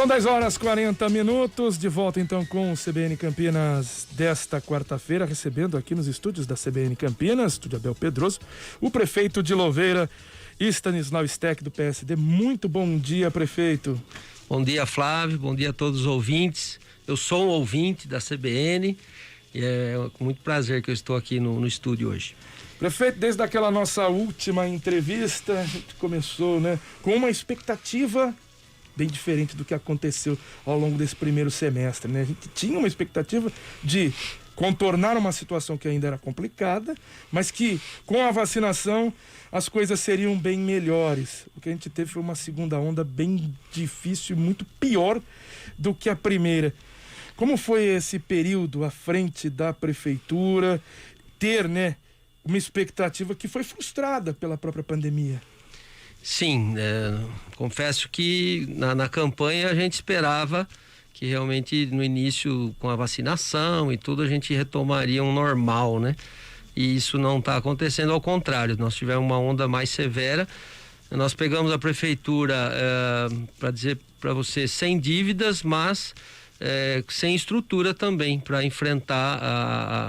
São 10h40, de volta então com o CBN Campinas desta quarta-feira, recebendo aqui nos estúdios da CBN Campinas, estúdio Abel Pedroso, o prefeito de Louveira, Stanislau Steck, do PSD. Muito bom dia, prefeito. Bom dia, Flávio, bom dia a todos os ouvintes. Eu sou um ouvinte da CBN e é com muito prazer que eu estou aqui no estúdio hoje. Prefeito, desde aquela nossa última entrevista, a gente começou, com uma expectativa bem diferente do que aconteceu ao longo desse primeiro semestre, A gente tinha uma expectativa de contornar uma situação que ainda era complicada, mas que com a vacinação as coisas seriam bem melhores. O que a gente teve foi uma segunda onda bem difícil e muito pior do que a primeira. Como foi esse período à frente da prefeitura, ter, uma expectativa que foi frustrada pela própria pandemia? Sim, confesso que na campanha a gente esperava que realmente no início, com a vacinação e tudo, a gente retomaria um normal, E isso não está acontecendo, ao contrário, nós tivemos uma onda mais severa. Nós pegamos a prefeitura, para dizer para você, sem dívidas, mas sem estrutura também para enfrentar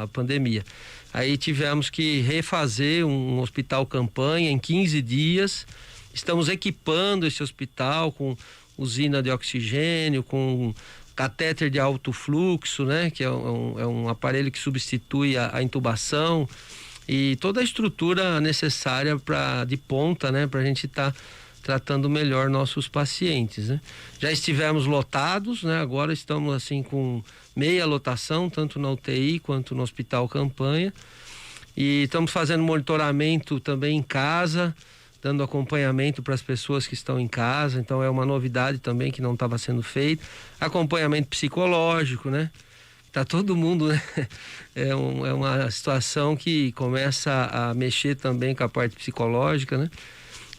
a pandemia. Aí tivemos que refazer um hospital campanha em 15 dias. Estamos equipando esse hospital com usina de oxigênio, com catéter de alto fluxo, que é um aparelho que substitui a intubação, e toda a estrutura necessária de ponta, para a gente estar tratando melhor nossos pacientes, Já estivemos lotados, agora estamos assim com meia lotação, tanto na UTI quanto no hospital campanha, e estamos fazendo monitoramento também em casa, dando acompanhamento para as pessoas que estão em casa. Então é uma novidade também que não estava sendo feito. Acompanhamento psicológico, Tá todo mundo, É uma situação que começa a mexer também com a parte psicológica,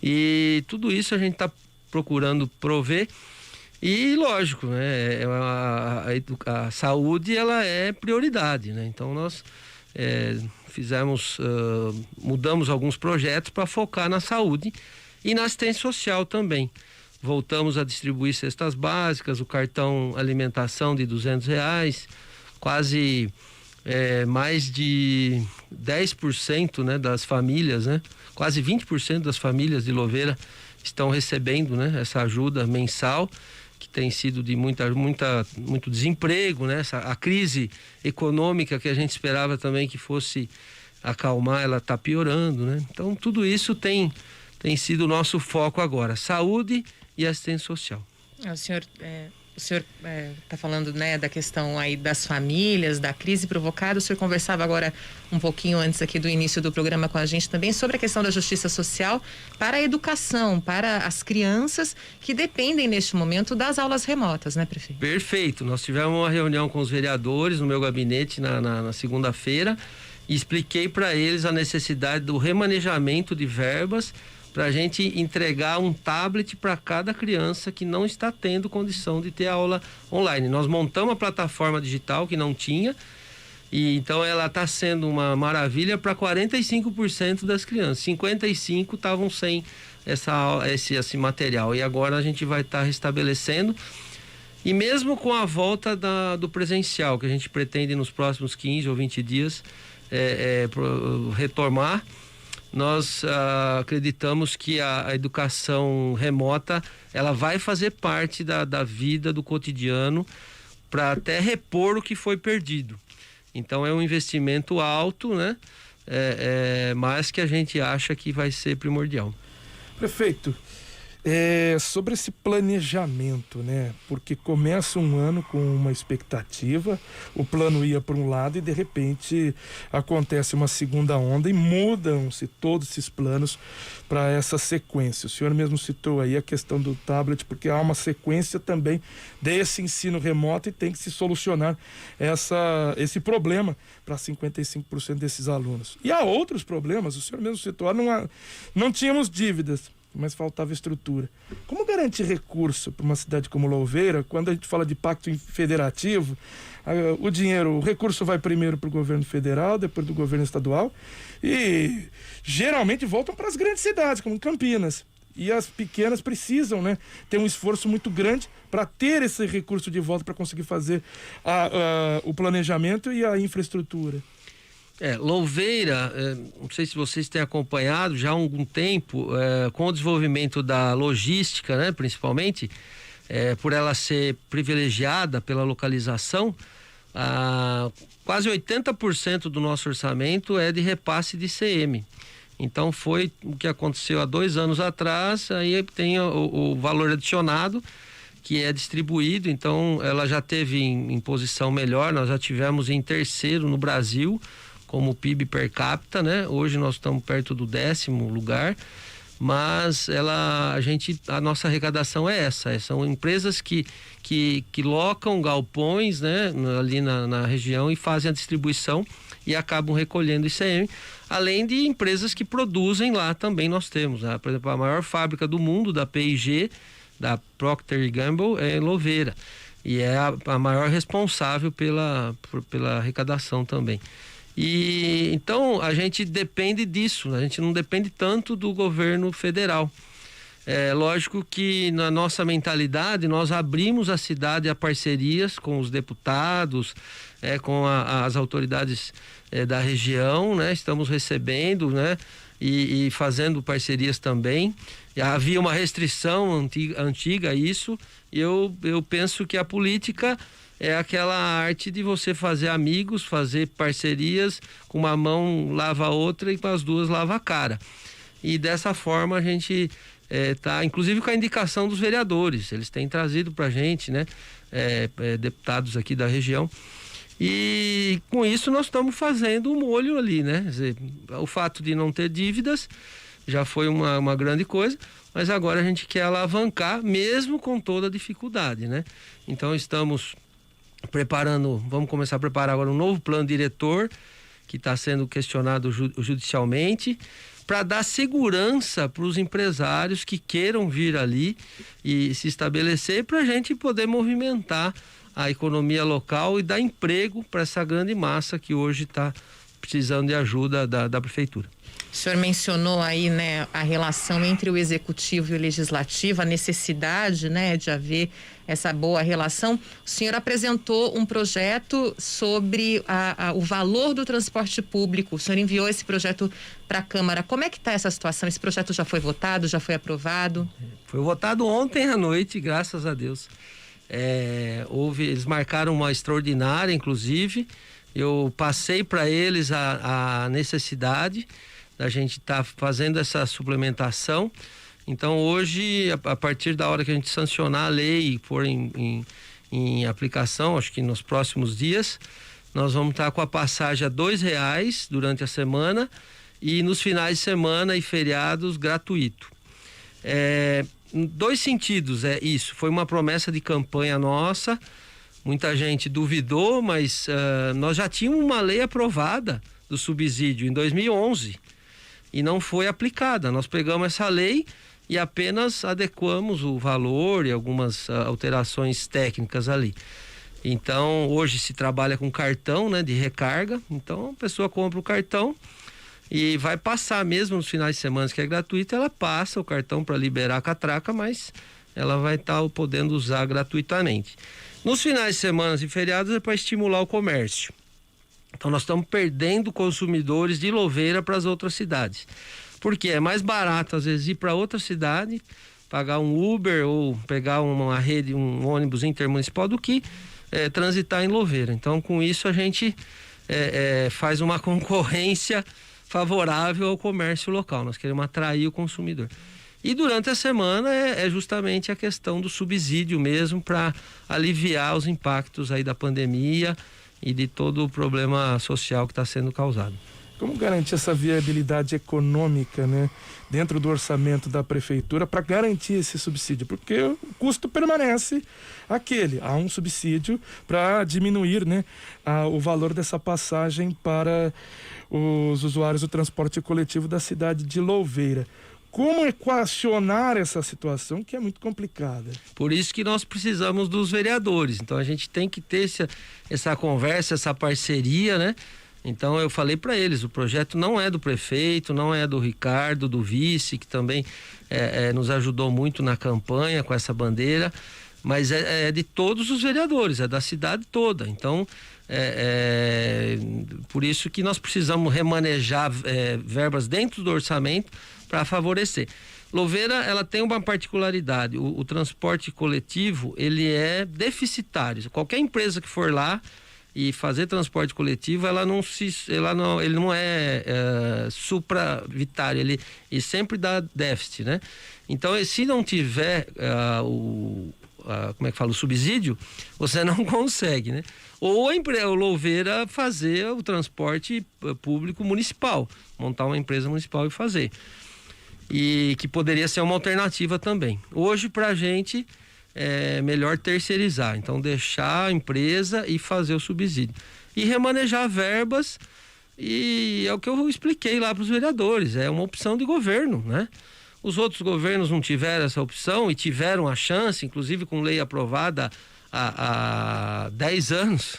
E tudo isso a gente está procurando prover. E lógico, a saúde, ela é prioridade, Então nós mudamos alguns projetos para focar na saúde e na assistência social também. Voltamos a distribuir cestas básicas, o cartão alimentação de R$200, quase mais de 10%, das famílias, quase 20% das famílias de Louveira estão recebendo, essa ajuda mensal, que tem sido de muito desemprego, a crise econômica que a gente esperava também que fosse acalmar, ela está piorando, Então tudo isso tem sido o nosso foco agora, saúde e assistência social. O senhor está falando, da questão aí das famílias, da crise provocada. O senhor conversava agora um pouquinho antes aqui do início do programa com a gente também sobre a questão da justiça social para a educação, para as crianças que dependem neste momento das aulas remotas, prefeito? Perfeito. Nós tivemos uma reunião com os vereadores no meu gabinete na segunda-feira e expliquei para eles a necessidade do remanejamento de verbas para a gente entregar um tablet para cada criança que não está tendo condição de ter aula online. Nós montamos uma plataforma digital que não tinha, e então ela está sendo uma maravilha para 45% das crianças. 55% estavam sem esse material, e agora a gente vai estar restabelecendo. E mesmo com a volta do presencial, que a gente pretende nos próximos 15 ou 20 dias retomar, nós acreditamos que a educação remota, ela vai fazer parte da vida, do cotidiano, para até repor o que foi perdido. Então é um investimento alto, mas que a gente acha que vai ser primordial. Prefeito, sobre esse planejamento, porque começa um ano com uma expectativa, o plano ia para um lado e de repente acontece uma segunda onda e mudam-se todos esses planos para essa sequência. O senhor mesmo citou aí a questão do tablet, porque há uma sequência também desse ensino remoto e tem que se solucionar esse problema para 55% desses alunos. E há outros problemas, o senhor mesmo citou, não tínhamos dívidas, mas faltava estrutura. Como garantir recurso para uma cidade como Louveira, quando a gente fala de pacto federativo, o recurso vai primeiro para o governo federal, depois do governo estadual, e geralmente voltam para as grandes cidades, como Campinas. E as pequenas precisam, né, ter um esforço muito grande para ter esse recurso de volta para conseguir fazer o planejamento e a infraestrutura. Louveira, não sei se vocês têm acompanhado já há algum tempo, com o desenvolvimento da logística, né, principalmente, por ela ser privilegiada pela localização, quase 80% do nosso orçamento é de repasse de ICM. Então foi o que aconteceu há 2 anos atrás, aí tem o valor adicionado que é distribuído, então ela já teve em posição melhor, nós já tivemos em terceiro no Brasil como PIB per capita, né? Hoje nós estamos perto do 10º lugar, mas a nossa arrecadação é essa, são empresas que locam galpões, né, ali na região e fazem a distribuição e acabam recolhendo ICM, além de empresas que produzem lá também nós temos, né? Por exemplo, a maior fábrica do mundo da P&G, da Procter & Gamble, é em Louveira, e é a maior responsável pela arrecadação também. E então a gente depende disso, a gente não depende tanto do governo federal. É lógico que na nossa mentalidade nós abrimos a cidade a parcerias com os deputados, com as autoridades da região, né? Estamos recebendo, né? E fazendo parcerias também. Havia uma restrição antiga a isso, e eu penso que a política é aquela arte de você fazer amigos, fazer parcerias, com uma mão lava a outra e com as duas lava a cara. E dessa forma a gente está, inclusive com a indicação dos vereadores, eles têm trazido para a gente, né, deputados aqui da região. E com isso nós estamos fazendo um molho ali, né? Quer dizer, o fato de não ter dívidas já foi uma grande coisa, mas agora a gente quer alavancar mesmo com toda a dificuldade, né? Então estamos vamos começar a preparar agora um novo plano diretor que está sendo questionado judicialmente, para dar segurança para os empresários que queiram vir ali e se estabelecer, para a gente poder movimentar a economia local e dar emprego para essa grande massa que hoje está precisando de ajuda da prefeitura. O senhor mencionou aí, né, a relação entre o executivo e o legislativo, a necessidade, né, de haver essa boa relação. O senhor apresentou um projeto sobre o valor do transporte público. O senhor enviou esse projeto para a Câmara. Como é que está essa situação? Esse projeto já foi votado, já foi aprovado? Foi votado ontem à noite, graças a Deus. Eles marcaram uma extraordinária, inclusive. Eu passei para eles a necessidade da gente estar fazendo essa suplementação. Então hoje, a partir da hora que a gente sancionar a lei e pôr em aplicação, acho que nos próximos dias, nós vamos estar com a passagem a R$2 durante a semana e nos finais de semana e feriados gratuito. Em 2 sentidos, isso. Foi uma promessa de campanha nossa, muita gente duvidou, mas nós já tínhamos uma lei aprovada do subsídio em 2011 e não foi aplicada. Nós pegamos essa lei e apenas adequamos o valor e algumas alterações técnicas ali. Então, hoje se trabalha com cartão, né, de recarga. Então, a pessoa compra o cartão e vai passar mesmo nos finais de semana, que é gratuito, ela passa o cartão para liberar a catraca, mas ela vai estar podendo usar gratuitamente. Nos finais de semana e feriados é para estimular o comércio. Então nós estamos perdendo consumidores de Louveira para as outras cidades. Porque é mais barato às vezes ir para outra cidade, pagar um Uber ou pegar uma rede, um ônibus intermunicipal do que transitar em Louveira. Então com isso a gente faz uma concorrência favorável ao comércio local. Nós queremos atrair o consumidor. E durante a semana é justamente a questão do subsídio mesmo, para aliviar os impactos aí da pandemia e de todo o problema social que está sendo causado. Como garantir essa viabilidade econômica, né, dentro do orçamento da prefeitura para garantir esse subsídio? Porque o custo permanece aquele. Há um subsídio para diminuir, né, o valor dessa passagem para os usuários do transporte coletivo da cidade de Louveira. Como equacionar essa situação que é muito complicada? Por isso que nós precisamos dos vereadores. Então a gente tem que ter essa conversa, essa parceria, né? Então eu falei para eles, o projeto não é do prefeito, não é do Ricardo, do vice, que também nos ajudou muito na campanha com essa bandeira, mas é de todos os vereadores, é da cidade toda. Então por isso que nós precisamos remanejar verbas dentro do orçamento para favorecer. Louveira, ela tem uma particularidade, o transporte coletivo, ele é deficitário. Qualquer empresa que for lá e fazer transporte coletivo, ele não é supravitário, ele sempre dá déficit, né? Então, se não tiver o subsídio, você não consegue, né? Ou a Louveira fazer o transporte público municipal, montar uma empresa municipal e fazer. E que poderia ser uma alternativa também. Hoje, para a gente, é melhor terceirizar. Então, deixar a empresa e fazer o subsídio. E remanejar verbas, e é o que eu expliquei lá para os vereadores. É uma opção de governo, né? Os outros governos não tiveram essa opção e tiveram a chance, inclusive com lei aprovada há 10 anos.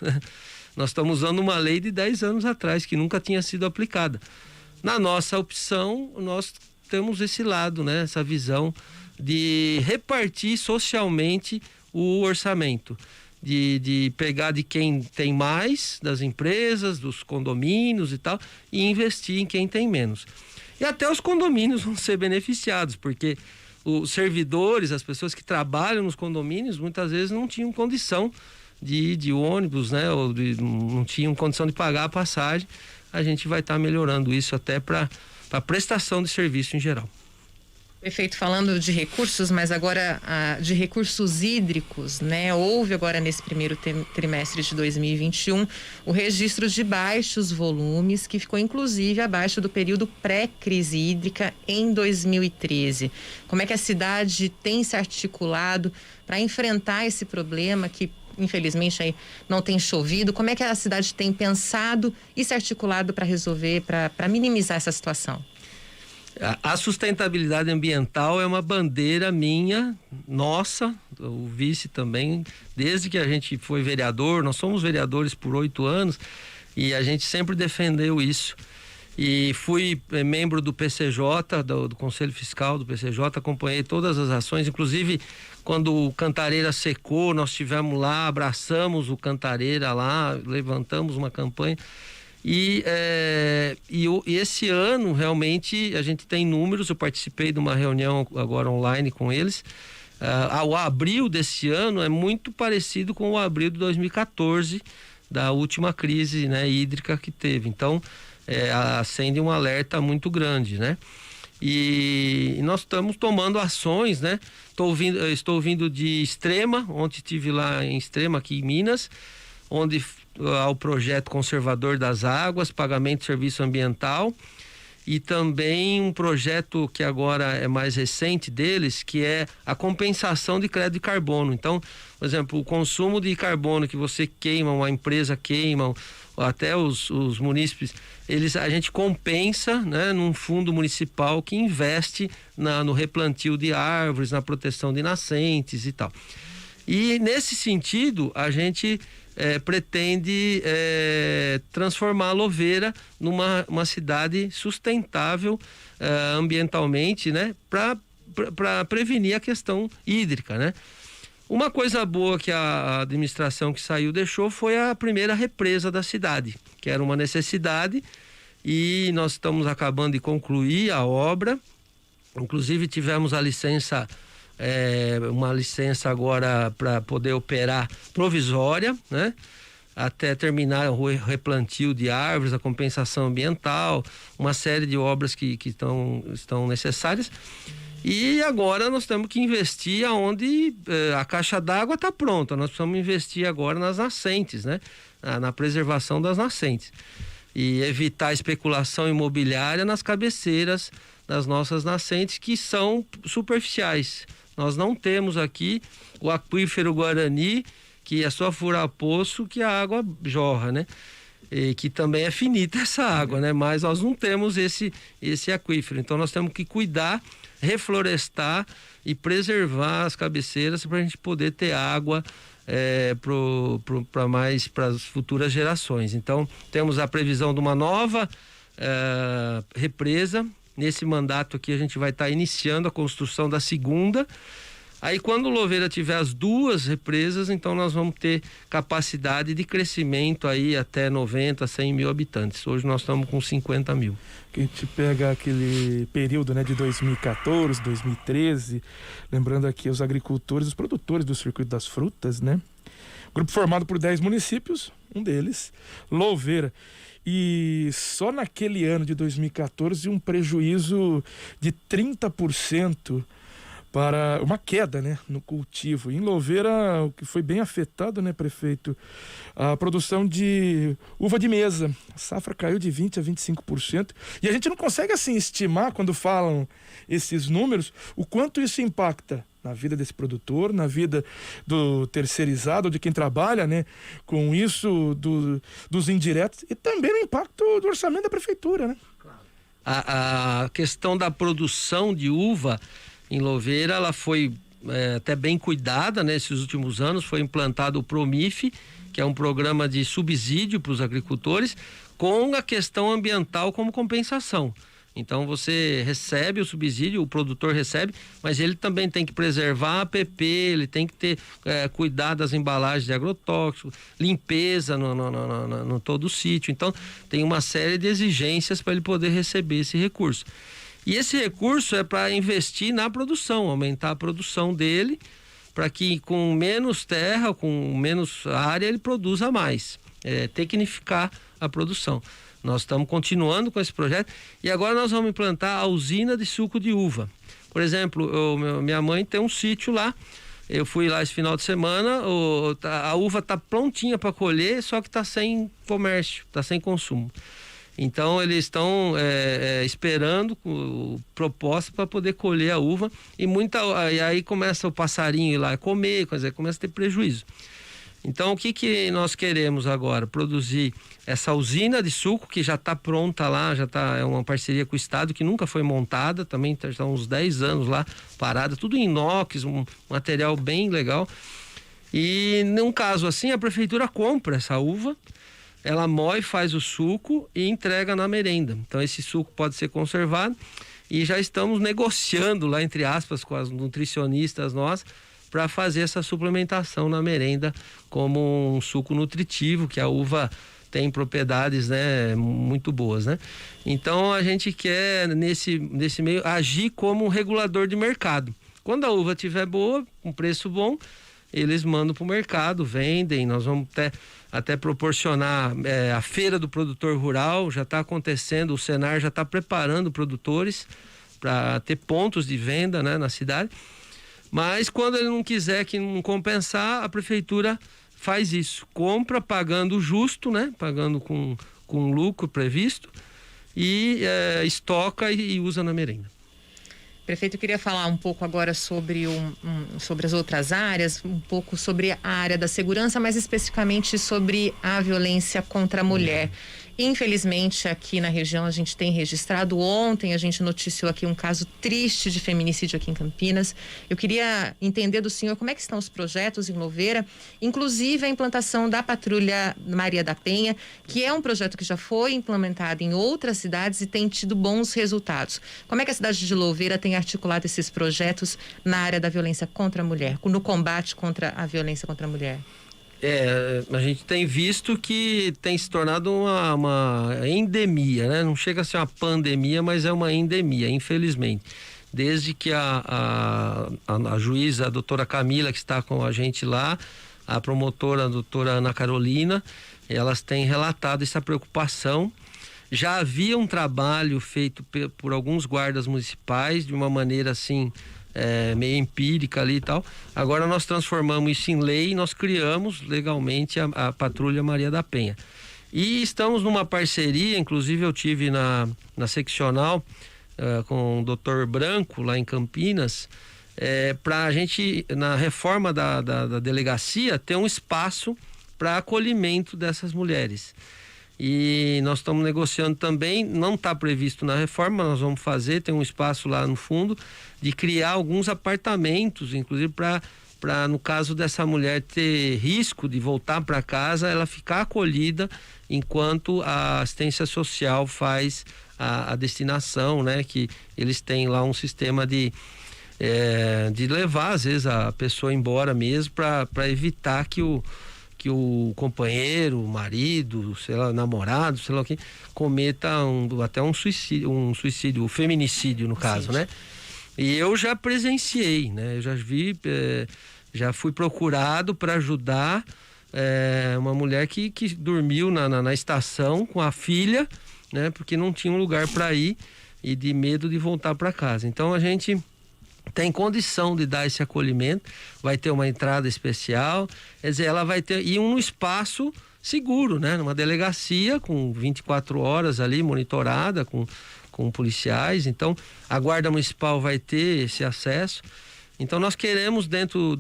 Nós estamos usando uma lei de 10 anos atrás, que nunca tinha sido aplicada. Na nossa opção, nós temos esse lado, né? Essa visão de repartir socialmente o orçamento, de pegar de quem tem mais, das empresas, dos condomínios e tal, e investir em quem tem menos. E até os condomínios vão ser beneficiados, porque os servidores, as pessoas que trabalham nos condomínios, muitas vezes não tinham condição de ir de ônibus, né? Ou não tinham condição de pagar a passagem. A gente vai estar melhorando isso até para a prestação de serviço em geral. Prefeito, falando de recursos, mas agora de recursos hídricos, né? Houve agora nesse primeiro trimestre de 2021 o registro de baixos volumes, que ficou inclusive abaixo do período pré-crise hídrica em 2013. Como é que a cidade tem se articulado para enfrentar esse problema que infelizmente aí não tem chovido? Como é que a cidade tem pensado e se articulado para resolver, para minimizar essa situação? A sustentabilidade ambiental é uma bandeira minha, nossa, o vice também, desde que a gente foi vereador. Nós somos vereadores por 8 anos e a gente sempre defendeu isso. E fui membro do PCJ, do Conselho Fiscal do PCJ, acompanhei todas as ações, inclusive quando o Cantareira secou, nós estivemos lá, abraçamos o Cantareira lá, levantamos uma campanha. E esse ano, realmente, a gente tem números. Eu participei de uma reunião agora online com eles. O abril desse ano é muito parecido com o abril de 2014, da última crise, né, hídrica que teve. Então, acende um alerta muito grande, né? E nós estamos tomando ações, né? Estou vindo de Extrema, ontem estive lá em Extrema, aqui em Minas, onde ao projeto conservador das águas, pagamento de serviço ambiental, e também um projeto que agora é mais recente deles, que é a compensação de crédito de carbono. Então, por exemplo, o consumo de carbono que você queima, uma empresa queima, até os munícipes, a gente compensa, né, num fundo municipal que investe no replantio de árvores, na proteção de nascentes e tal. E nesse sentido, a gente pretende transformar a Louveira numa cidade sustentável ambientalmente, né, para prevenir a questão hídrica, né? Uma coisa boa que a administração que saiu deixou foi a primeira represa da cidade, que era uma necessidade, e nós estamos acabando de concluir a obra. Inclusive tivemos a licença, uma licença agora para poder operar provisória, né? Até terminar o replantio de árvores, a compensação ambiental, uma série de obras que estão necessárias. E agora nós temos que investir aonde a caixa d'água está pronta. Nós precisamos investir agora nas nascentes, né? Na preservação das nascentes. E evitar a especulação imobiliária nas cabeceiras das nossas nascentes, que são superficiais. Nós não temos aqui o aquífero Guarani, que é só furar poço que a água jorra, né? E que também é finita essa água, né? Mas nós não temos esse aquífero. Então nós temos que cuidar, reflorestar e preservar as cabeceiras para a gente poder ter água para as futuras gerações. Então, temos a previsão de uma nova represa. Nesse mandato aqui a gente vai estar iniciando a construção da segunda. Aí quando Louveira tiver as 2 represas, então nós vamos ter capacidade de crescimento aí até 90, 100 mil habitantes. Hoje nós estamos com 50 mil. Que a gente pega aquele período, né, de 2014, 2013, lembrando aqui os agricultores, os produtores do Circuito das Frutas, né? Grupo formado por 10 municípios, um deles, Louveira. E só naquele ano de 2014 um prejuízo de 30% para uma queda, né, no cultivo. Em Louveira, o que foi bem afetado, né, prefeito, a produção de uva de mesa. A safra caiu de 20% a 25%. E a gente não consegue, assim, estimar, quando falam esses números, o quanto isso impacta na vida desse produtor, na vida do terceirizado, de quem trabalha, né, com isso, dos indiretos, e também no impacto do orçamento da prefeitura, né? A questão da produção de uva em Louveira, ela foi até bem cuidada nesses últimos anos. Foi implantado o PROMIF, que é um programa de subsídio para os agricultores, com a questão ambiental como compensação. Então você recebe o subsídio, o produtor recebe, mas ele também tem que preservar a APP, ele tem que ter cuidar das embalagens de agrotóxicos, limpeza no todo o sítio. Então tem uma série de exigências para ele poder receber esse recurso. E esse recurso é para investir na produção, aumentar a produção dele, para que com menos terra, com menos área, ele produza mais, tecnificar a produção. Nós estamos continuando com esse projeto e agora nós vamos implantar a usina de suco de uva. Por exemplo, minha mãe tem um sítio lá, eu fui lá esse final de semana, a uva está prontinha para colher, só que está sem comércio, está sem consumo. Então eles estão esperando proposta para poder colher a uva e aí começa o passarinho ir lá comer, começa a ter prejuízo. Então o que nós queremos agora? Produzir essa usina de suco que já está pronta lá, é uma parceria com o Estado que nunca foi montada, também está uns 10 anos lá parada, tudo em inox, um material bem legal. E num caso assim a prefeitura compra essa uva, ela moe, faz o suco e entrega na merenda. Então esse suco pode ser conservado e já estamos negociando lá, entre aspas, com as nutricionistas nossas, para fazer essa suplementação na merenda como um suco nutritivo, que a uva tem propriedades, né, muito boas, né? Então a gente quer nesse meio agir como um regulador de mercado. Quando a uva estiver boa, com preço bom, eles mandam para o mercado, vendem. Nós vamos até proporcionar a feira do produtor rural, já está acontecendo, o Senar já está preparando produtores para ter pontos de venda, né, na cidade. Mas quando ele não quiser, que não compensar, a prefeitura faz isso, compra pagando justo, né, pagando com lucro previsto e estoca e usa na merenda. Prefeito, eu queria falar um pouco agora sobre as outras áreas, um pouco sobre a área da segurança, mas especificamente sobre a violência contra a mulher. Infelizmente, aqui na região a gente tem registrado, ontem a gente noticiou aqui um caso triste de feminicídio aqui em Campinas. Eu queria entender do senhor como é que estão os projetos em Louveira, inclusive a implantação da Patrulha Maria da Penha, que é um projeto que já foi implementado em outras cidades e tem tido bons resultados. Como é que a cidade de Louveira tem articulado esses projetos na área da violência contra a mulher, no combate contra a violência contra a mulher? A gente tem visto que tem se tornado uma endemia, né? Não chega a ser uma pandemia, mas é uma endemia, infelizmente. Desde que a juíza, a doutora Camila, que está com a gente lá, a promotora, a doutora Ana Carolina, elas têm relatado essa preocupação. Já havia um trabalho feito por alguns guardas municipais, de uma maneira assim, meio empírica ali e tal. Agora nós transformamos isso em lei e nós criamos legalmente a Patrulha Maria da Penha. E estamos numa parceria, inclusive eu tive na seccional com o Dr. Branco, lá em Campinas, para a gente, na reforma da delegacia, ter um espaço para acolhimento dessas mulheres. E nós estamos negociando também, não está previsto na reforma, nós vamos fazer, tem um espaço lá no fundo, de criar alguns apartamentos, inclusive para, no caso dessa mulher ter risco de voltar para casa, ela ficar acolhida enquanto a assistência social faz a destinação, né? Que eles têm lá um sistema de levar, às vezes, a pessoa embora mesmo, para evitar que o companheiro, o marido, sei lá, namorado, sei lá o que, cometa até um suicídio, o feminicídio no caso, né? E eu já presenciei, né? Eu já vi, já fui procurado para ajudar uma mulher que dormiu na estação com a filha, né? Porque não tinha um lugar para ir e de medo de voltar para casa. Então a gente tem condição de dar esse acolhimento, vai ter uma entrada especial, quer dizer, ela vai ter um espaço seguro, né? Numa delegacia com 24 horas ali monitorada com policiais. Então a guarda municipal vai ter esse acesso. Então nós queremos, dentro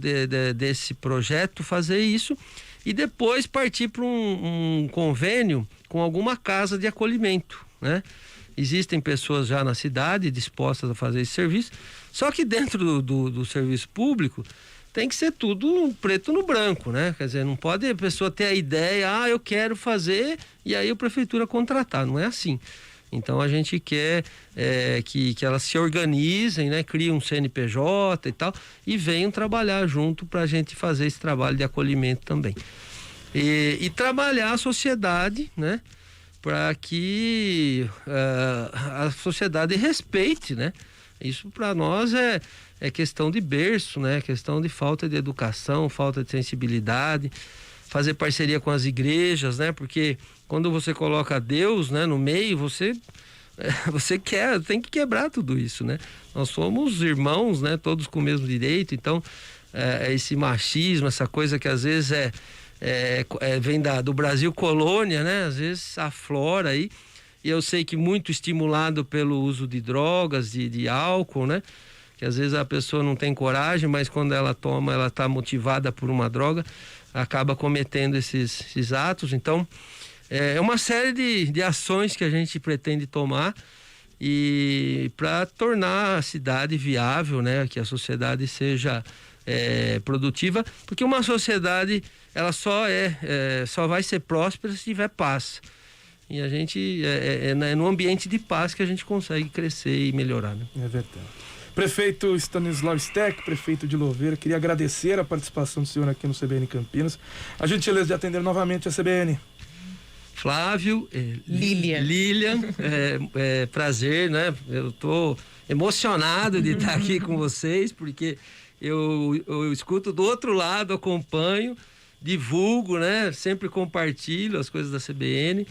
desse projeto, fazer isso e depois partir para um convênio com alguma casa de acolhimento, né? Existem pessoas já na cidade dispostas a fazer esse serviço, só que dentro do serviço público tem que ser tudo preto no branco, né? Quer dizer, não pode a pessoa ter a ideia, eu quero fazer, e aí a prefeitura contratar, não é assim. Então a gente quer que elas se organizem, né? Criem um CNPJ e tal, e venham trabalhar junto para a gente fazer esse trabalho de acolhimento também. E trabalhar a sociedade, né? Para que a sociedade respeite, né? Isso para nós é questão de berço, né? Questão de falta de educação, falta de sensibilidade, fazer parceria com as igrejas, né? Porque quando você coloca Deus, né, no meio, você tem que quebrar tudo isso, né? Nós somos irmãos, né? Todos com o mesmo direito. Então esse machismo, essa coisa que às vezes vem do Brasil colônia, né? Às vezes aflora aí, e eu sei que muito estimulado pelo uso de drogas, de álcool, né? Que às vezes a pessoa não tem coragem, mas quando ela toma, ela está motivada por uma droga, acaba cometendo esses atos. Então é uma série de ações que a gente pretende tomar e para tornar a cidade viável, né? Que a sociedade seja produtiva, porque uma sociedade ela só vai ser próspera se tiver paz. E a gente no ambiente de paz que a gente consegue crescer e melhorar, né? É verdade. Prefeito Stanislau Steck, prefeito de Louveira, queria agradecer a participação do senhor aqui no CBN Campinas. A gentileza de atender novamente a CBN. Flávio, Lilian, prazer, né? Eu tô emocionado de estar aqui com vocês, porque eu escuto do outro lado, acompanho, divulgo, né? Sempre compartilho as coisas da CBN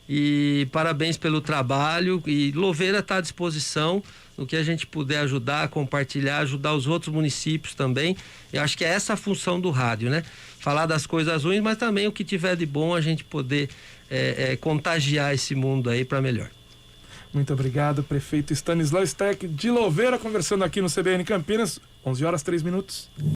e parabéns pelo trabalho, e Louveira está à disposição no que a gente puder ajudar, compartilhar, ajudar os outros municípios também. Eu acho que é essa a função do rádio, né? Falar das coisas ruins, mas também o que tiver de bom a gente poder contagiar esse mundo aí para melhor. Muito obrigado, prefeito Stanislau Steck de Louveira, conversando aqui no CBN Campinas, 11h03.